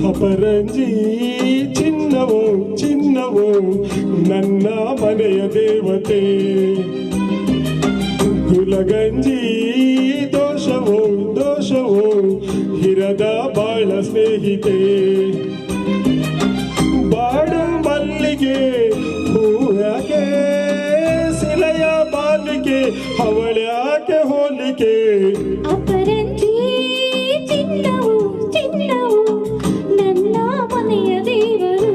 ಅಪರಂಜಿ ಚಿನ್ನವೋ ಚಿನ್ನವೋ ನನ್ನ ಮನೆಯ ದೇವತೆ. ಗುಲಗಂಜಿ ದೋಷವೋ ದೋಷವೋ ಹಿರದ ಬಾಳ ಸ್ನೇಹಿತೆ. ಬಾಡು ಮಲ್ಲಿಗೆ ಹೂಯಾಕೆ ಸಿಲೆಯ ಬಾಲಿಕೆ ಅವಳ್ಯಾಕೆ ಹೋಲಿಕೆ. ಅಪರಂಜಿ ಚಿನ್ನವೋ ಚಿನ್ನವೋ ನನ್ನ ಮನೆಯ ದೇವರು.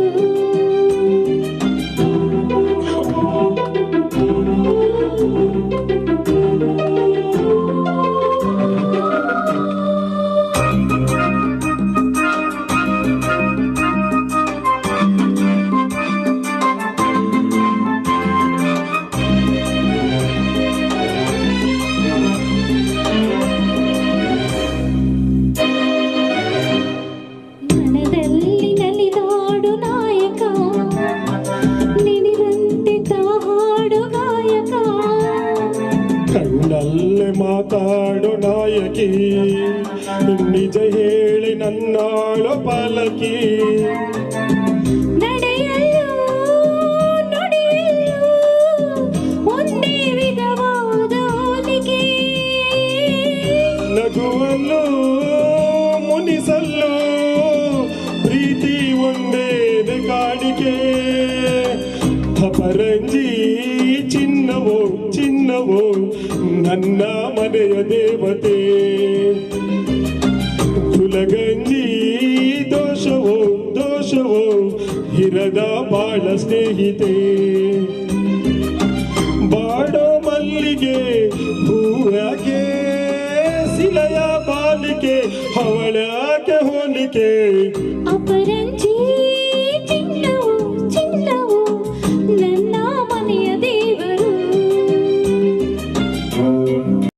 ಕಣ್ಣಲ್ಲೇ ಮಾತಾಡೋ ನಾಯಕಿ, ನಿಜ ಹೇಳಿ ನನ್ನಾಳೋ ಪಾಲಕಿ. ನಡೆಯಲು ನುಡಿಯಲು ಒಂದೇ ವಿಧವಾದ ಹೋಲಿಕೆ. ನಗುವಲ್ಲೂ ಮುನಿಸಲ್ಲೂ ಪ್ರೀತಿ ಒಂದೇನೆ ಕಾಡಿಕೆ. ಅಪರಂಜಿ ಚಿನ್ನವೋ ಚಿನ್ನವೋ ನನ್ನ ಮನೆಯ ದೇವತೆ. ಗುಲಗಂಜಿ ದೋಷವೋ ದೋಷವೋ ಹಿರದ ಬಾಳ ಸ್ನೇಹಿತೆ. ಬಾಡೋ ಮಲ್ಲಿಗೆ ಹೂಯಾಕೆ ಸಿಲೆಯ ಬಾಲಿಕೆ ಅವಳ್ಯಾಕೆ ಹೋಲಿಕೆ. ಅಪರಂಜಿ ಚಿನ್ನವೋ ಚಿನ್ನವೋ ನನ್ನ ಮನೆಯ ದೇವರು.